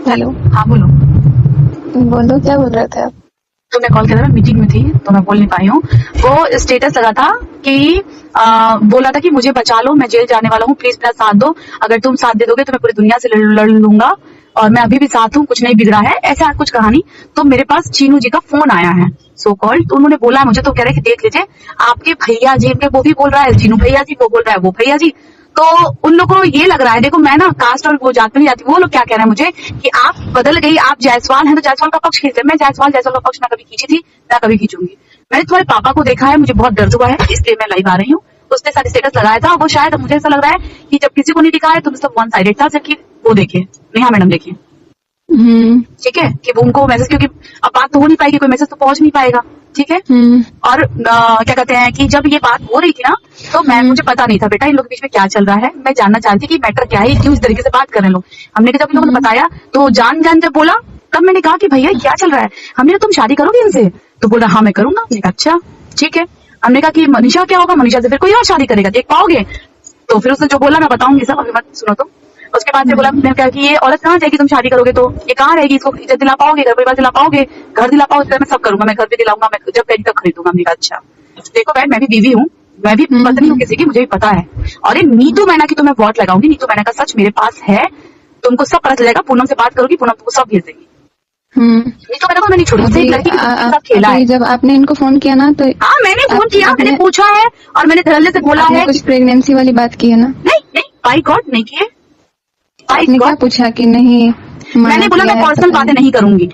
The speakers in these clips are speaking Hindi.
हेलो। हाँ बोलो। बोलो, क्या बोल रहे थे आप? तो मैं कॉल किया था, मीटिंग में थी तो मैं बोल नहीं पाई हूँ। वो स्टेटस लगा था कि बोला था कि मुझे बचा लो, मैं जेल जाने वाला हूँ, प्लीज मेरा साथ दो, अगर तुम साथ दे दोगे तो मैं पूरी दुनिया से लड़ लूंगा और मैं अभी भी साथ हूँ, कुछ नहीं बिगड़ा है, ऐसा कुछ कहानी। तो मेरे पास चीनू जी का फोन आया है सो कॉल्ड, तो उन्होंने बोला मुझे, तो कह रहे कि देख लीजिए आपके भैया जी, वो भी बोल रहा है चीनू भैया जी, वो बोल रहा है वो भैया जी। तो उन लोगों को ये लग रहा है, देखो मैं ना कास्ट और वो जात में नहीं जाती, वो लोग क्या कह रहे हैं मुझे कि आप बदल गई, आप जायसवाल हैं तो जायसवाल का पक्ष खींचते। मैं जायसवाल का पक्ष ना कभी खींची थी ना कभी खींचूंगी। मैंने तुम्हारे पापा को देखा है, मुझे बहुत दर्द हुआ है, इसलिए मैं लाइव आ रही हूँ। उसने सारे स्टेटस लगाया था, वो शायद मुझे ऐसा लग रहा है कि जब किसी को नहीं दिखा है तो सब वन साइडेड था, जबकि वो देखिए नेहा मैडम देखिए, ठीक है, कि वो उनको मैसेज, क्योंकि अब बात तो हो नहीं पाएगी, कोई मैसेज तो पहुंच नहीं पाएगा, ठीक है। और क्या कहते हैं कि जब ये बात हो रही थी ना, तो मैं मुझे पता नहीं था बेटा इन लोगों के बीच में क्या चल रहा है, मैं जानना चाहती थी कि मैटर क्या है, क्यों इस तरीके से बात कर रहे हैं लोग। हमने जब इन लोगों ने बताया तो जान जब बोला, तब मैंने कहा कि भैया क्या चल रहा है। हमने तुम शादी करोगे इनसे, तो बोला हाँ मैं करूंगा। हमने कहा अच्छा ठीक है। हमने कहा कि मनीषा क्या होगा, मनीषा से फिर कोई और शादी करेगा, देख पाओगे। तो फिर उसने जो बोला मैं बताऊंगी सब, अभी मत सुनो तुम। उसके बाद से बोला, मैंने कहा कि ये औरत कहाँ जाएगी, तुम शादी करोगे तो ये कहाँ रहेगी, इसको इज्जत दिला पाओगे, घर परिवार दिला पाओगे, घर दिला पाओगे, मैं सब करूंगा, मैं घर भी दिलाऊंगा, मैं जब कहीं तक खरीदूंगा। हमने कहा अच्छा देखो बहन, मैं भी बीवी हूँ, मैं भी पत्नी हूँ किसी की, मुझे भी पता है। और ये नीतू मैना की तो मैं वोट लगाऊंगी, नीतू मैना का सच मेरे पास है, तुमको सब पता चलेगा। पूनम से बात करोगी, पूनम तुमको सब भेज देगी। नीतू मैना को मैं नहीं छोड़ूंगी, लड़की के साथ खेला है। जब आपने इनको फोन किया ना तो हाँ मैंने फोन किया, मैंने पूछा है और मैंने धड़ल्ले से बोला है। कुछ प्रेगनेंसी वाली बात की है ना? नहीं नहीं, बाई गॉड नहीं किए। आपने क्या पूछा कि नहीं? मैंने बोला मैं पर्सनल बातें नहीं करूंगी।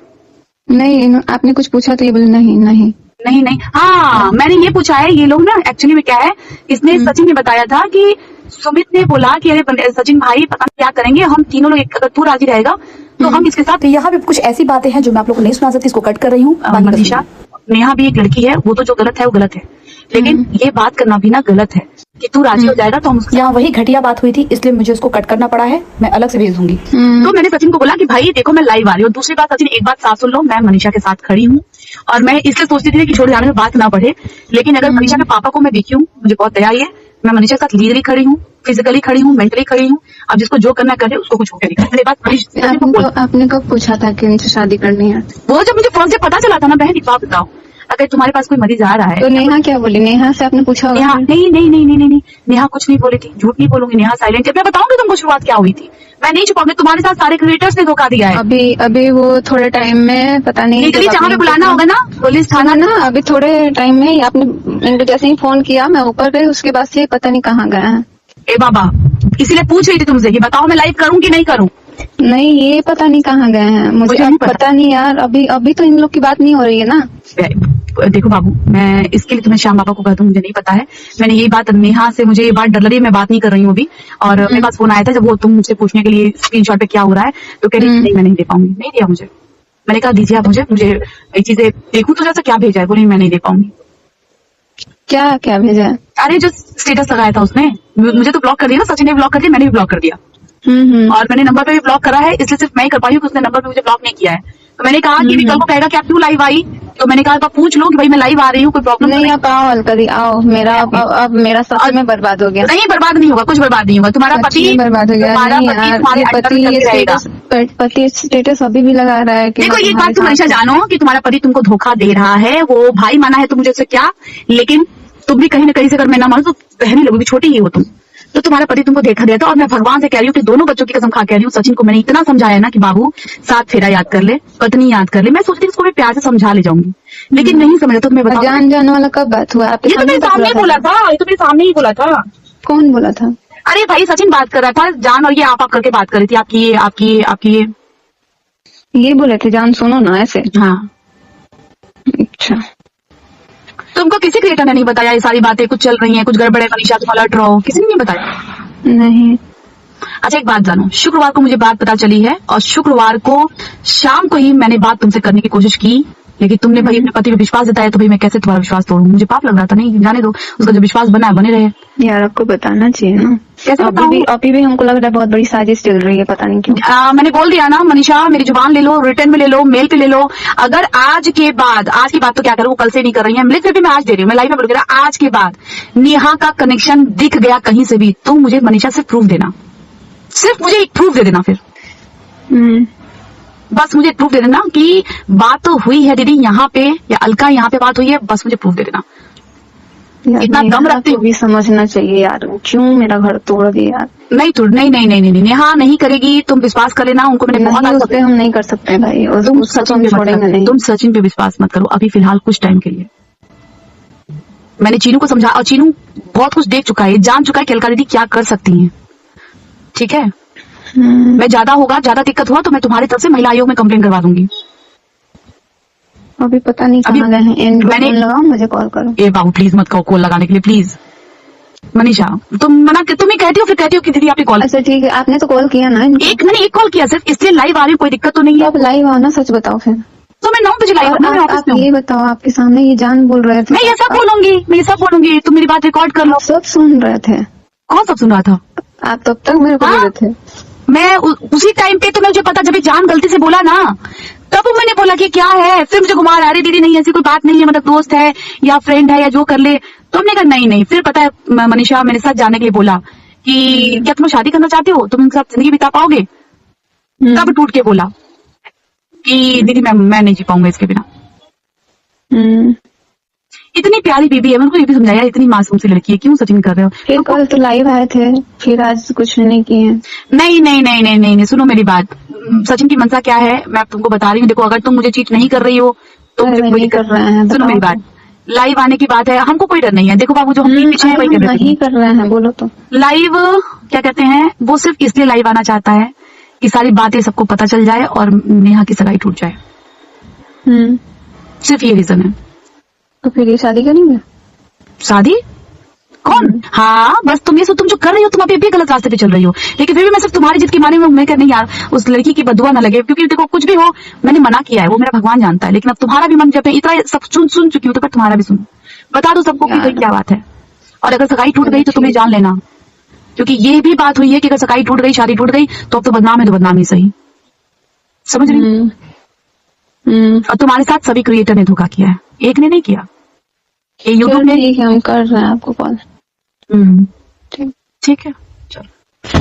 नहीं, आपने कुछ पूछा तो ये बोले नहीं नहीं नहीं नहीं। हाँ मैंने ये पूछा है, ये लोग ना एक्चुअली में क्या है, इसने सचिन ने बताया था कि सुमित ने बोला कि अरे सचिन भाई पता नहीं क्या करेंगे हम तीनों लोग, अगर तू राजी रहेगा तो हम इसके साथ। यहाँ पे कुछ ऐसी बातें हैं जो मैं आप लोग को नहीं सुना सकती, इसको कट कर रही हूँ। मनीषा, नेहा भी एक लड़की है, वो तो जो गलत है वो गलत है, लेकिन ये बात करना भी ना गलत है कि तू राजी हो जाएगा तो हम। यहाँ वही घटिया बात हुई थी, इसलिए मुझे उसको कट करना पड़ा है, मैं अलग से भेज दूंगी। तो मैंने सचिन को बोला कि भाई देखो मैं लाइव आ रही हूँ। दूसरी बात सचिन, एक बात साफ सुन लो, मैं मनीषा के साथ खड़ी हूँ और मैं इसलिए सोचती थी कि छोड़ जाने में बात ना बढ़े, लेकिन अगर मनीषा के पापा को मैं देखी हूँ, मुझे बहुत दया आई है, मैं मनीषा के साथ लीगली खड़ी हूँ, फिजिकली खड़ी हूँ, मेंटली खड़ी हूँ। अब जिसको जो करना करे उसको कुछ होकर दिखा। आपने कब पूछा था कि उनसे शादी करनी है? वो जब मुझे फर्स्ट डे पता चला था ना बहन, बात बताओ, अगर तुम्हारे पास कोई मरीज आ रहा है तो नेहा क्या बोली? नेहा से आपने पूछा? नेहा नहीं नहीं नहीं नहीं नहीं, नेहा कुछ नहीं बोली थी, झूठ नहीं बोलूंगी, नेहा साइलेंट है। मैं बताऊंगी तुमको शुरुआत क्या हुई थी, मैं नहीं छुपाऊंगी। तुम्हारे साथ सारे क्रिएटर्स ने धोखा दिया है। अभी वो थोड़े टाइम में पता नहीं, जहाँ पे बुलाना होगा ना पुलिस थाना ना, अभी थोड़े टाइम में आपने इनको जैसे ही फोन किया मैं ऊपर गई, उसके बाद से पता नहीं कहाँ गया है। ए बाबा, इसीलिए पूछ रही थी तुमसे कि बताओ मैं लाइव करूँ कि नहीं करूँ। नहीं, ये पता नहीं कहाँ गए हैं, मुझे नहीं पता नहीं यार। अभी तो इन लोग की बात नहीं हो रही है ना। देखो बाबू, मैं इसके लिए तुम्हें श्याम बाबा को कहता हूँ, मुझे नहीं पता है। मैंने यही बात नेहा से, मुझे ये बात डर लगी, मैं बात नहीं कर रही हूँ अभी। और मेरे पास फोन आया था जब वो तुम मुझसे पूछने के लिए स्क्रीनशॉट पे क्या हो रहा है, तो कह रही नहीं मैं नहीं दे पाऊंगी। नहीं दिया मुझे, मैंने कहा दीजिए आप मुझे ये चीजें देखूं तो जैसा क्या भेजा है, बोली मैं नहीं दे पाऊंगी। क्या क्या भेजा है? अरे जो स्टेटस लगाया था उसने, मुझे तो ब्लॉक कर दिया ना, सचिन ने ब्लॉक कर दिया, मैंने भी ब्लॉक कर दिया। और मैंने नंबर पे भी ब्लॉक करा है, इसलिए सिर्फ मैं ही कर पाई हूँ, उसने नंबर पे मुझे ब्लॉक नहीं किया है। तो मैंने कहा कि कल को कहेगा कि आप क्यों लाइव आई, तो मैंने कहा आप पूछ लो कि भाई मैं लाइव आ रही हूँ, कोई प्रॉब्लम नहीं। आप आओ अलकदी, आओ। मेरा अब मेरा सच में बर्बाद हो गया। नहीं बर्बाद नहीं होगा, कुछ बर्बाद नहीं होगा, तुम्हारा पति बर्बाद हो गया। पति स्टेटस अभी भी लगा रहा है। देखो ये बात तुम हमेशा जानो कि तुम्हारा पति तुमको धोखा दे रहा है, वो भाई माना है तो मुझे उससे क्या, लेकिन तुम भी कहीं ना कहीं से अगर मैं ना मानो तो बहनी लगोगी, छोटी ही हो तुम, तो तुम्हारा पति तुमको देखा दिया था। और मैं भगवान से कह रही हूँ कि दोनों बच्चों की कसम खा कह रही हूँ, सचिन को मैंने इतना समझाया ना कि बाबू 7 फेरा याद कर ले, पत्नी याद कर ले। मैं सोचती इसको मैं प्यार से समझा ले जाऊंगी, लेकिन नहीं समझा। तो मैं बताऊँ जान वाला कब बात हुआ? ये तो मेरे सामने ही बोला था, ये तो मेरे सामने ही बोला था। कौन बोला था? अरे भाई सचिन बात कर रहा था, जान और ये आप करके बात कर रही थी, आपकी ये बोले थे जान सुनो ना ऐसे। हाँ अच्छा, तुमको किसी क्रिएटर ने नहीं बताया ये सारी बातें, कुछ चल रही हैं, कुछ गड़बड़ है, मनीषा तुम अलर्ट रहो, किसी ने नहीं बताया? नहीं। अच्छा एक बात जानो, शुक्रवार को मुझे बात पता चली है और शुक्रवार को शाम को ही मैंने बात तुमसे करने की कोशिश की, लेकिन तुमने भाई अपने पति पे विश्वास जताया, तो भाई मैं कैसे तुम्हारा विश्वास तोड़ूं, मुझे पाप लग रहा था। नहीं जाने दो, उसका जो विश्वास बना है बने रहे। यार आपको बताना चाहिए ना। कैसे अभी भी हमको लग रहा है बहुत बड़ी साजिश चल रही है, पता नहीं क्यों। मैंने बोल दिया ना मनीषा, मेरी जुबान ले लो, रिटर्न में ले लो, मेल पे ले लो। अगर आज की बात तो क्या करूँ, कल से नहीं कर रही है, लिख भी मैं आज दे रही हूँ, मैं लाइव में बोल रहा, आज के बाद नेहा का कनेक्शन दिख गया कहीं से भी, तुम मुझे मनीषा से प्रूफ देना, सिर्फ मुझे एक प्रूफ दे देना। फिर बस मुझे प्रूफ दे देना कि बात हुई है दीदी यहाँ पे या अलका यहाँ पे बात हुई है, बस मुझे प्रूफ दे देना। यार इतना दम नेहा रखते को हो? भी समझना चाहिए यार, क्यों मेरा घर तोड़ दिया यार। नहीं तोड़, नहीं नहीं नहीं नहीं, नेहा नहीं करेगी, तुम विश्वास कर लेना, उनको मैंने बहुत नहीं, आगे उस पे हम नहीं कर सकते भाई, तुम उसको तो सचिन हम पे मत छोड़ेंगे करो, नहीं। तुम सचिन पे विश्वास मत करो अभी फिलहाल कुछ टाइम के लिए। मैंने चीनू को समझा और चीनू बहुत कुछ देख चुका है, जान चुका है कि अलका दीदी क्या कर सकती हैं। ठीक है, मैं ज्यादा दिक्कत हुआ तो मैं तुम्हारी तरफ से महिला आयोग में कंप्लेन करवा दूंगी। अभी पता नहीं अभी कहाँ गए हैं, इनको मैंने- फोन लगाओ, मुझे कॉल करो। ए बाबू प्लीज मत कहो कॉल लगाने के लिए प्लीज। मनीषा तुम तुम ही कहती हो, फिर कहती हो कि दीदी आपने कॉल, अच्छा ठीक है, आपने तो कॉल किया ना इनको? मैंने एक कॉल किया सिर्फ, इसलिए लाइव आ रही हूँ, कोई दिक्कत तो नहीं है। आप लाइव आओ ना, सच बताओ फिर। तो मैं 9 बजे लाइव और हूँ, मैं ऑफिस आप में हूँ। ये बताओ, आपके सामने ये जान बोल रहे थे, मैं ये सब बोलूंगी, मैं ये सब बोलूंगी, तुम मेरी बात रिकॉर्ड कर लो। आप सब सुन रहे थे, कौन सब सुन रहा था? आप तब तक मेरे को हाँ? दे रहे थे। मैं उसी टाइम पे तो मुझे पता, जब ये जान गलती से बोला ना तब मैंने बोला कि क्या है, फिर मुझे घुमा रहा, अरे दीदी नहीं ऐसी कोई बात नहीं है, मतलब दोस्त है या फ्रेंड है या जो कर ले। तो हमने कहा नहीं नहीं, फिर पता है मनीषा मेरे साथ जाने के लिए बोला कि क्या तुम शादी करना चाहते हो, तुम उनके साथ जिंदगी बिता पाओगे? तब टूट के बोला कि दीदी मैं नहीं जी पाऊंगा इसके बिना। इतनी प्यारी बेबी है, मैं उनको ये भी समझाया इतनी मासूम सी लड़की है, क्यों सचिन कर रहे हो? फिर कल तो लाइव आए थे, फिर आज कुछ नहीं किए। नहीं नहीं नहीं नहीं नहीं, नहीं सुनो मेरी बात, सचिन की मनसा क्या है मैं तुमको बता रही हूँ। देखो अगर तुम मुझे चीट नहीं कर रही हो तो मुझे कोई नहीं दिक्कत कर रहे हैं, सुनो मेरी बात, लाइव आने की बात है, हमको कोई डर नहीं है। देखो बाबू जो हम पीछे है वही कर रहे नहीं हैं। कर रहे हैं, बोलो तो। लाइव क्या कहते हैं, वो सिर्फ इसलिए लाइव आना चाहता है कि सारी बातें सबको पता चल जाए और नेहा की सगाई टूट जाए, सिर्फ ये रीजन है। तो फिर ये शादी करेंगे? शादी कौन? हाँ बस तुम ये सब तुम जो कर रही हो, तुम अभी भी गलत रास्ते पे चल रही हो, लेकिन फिर भी मैं सिर्फ तुम्हारी जिद की मानी में मैं कर नहीं यार, उस लड़की की बदुआ ना लगे, क्योंकि देखो कुछ भी हो मैंने मना किया है, वो मेरा भगवान जानता है, लेकिन अब तुम्हारा भी मन, जब मैं इतना सब सुन चुकी हूँ तो फिर तुम्हारा भी सुनो, बता दो सबको कि भाई क्या बात है। और अगर सगाई टूट गई तो तुम्हें जान लेना, क्योंकि ये भी बात हुई है कि अगर सगाई टूट गई, शादी टूट गई तो अब तो बदनाम है, तो बदनाम ही सही, समझ रही? और तुम्हारे साथ सभी क्रिएटर ने धोखा किया है, एक ने नहीं किया। ये यूट्यूब ने, ठीक है, हम कर रहे हैं आपको कॉल। ठीक है चलो।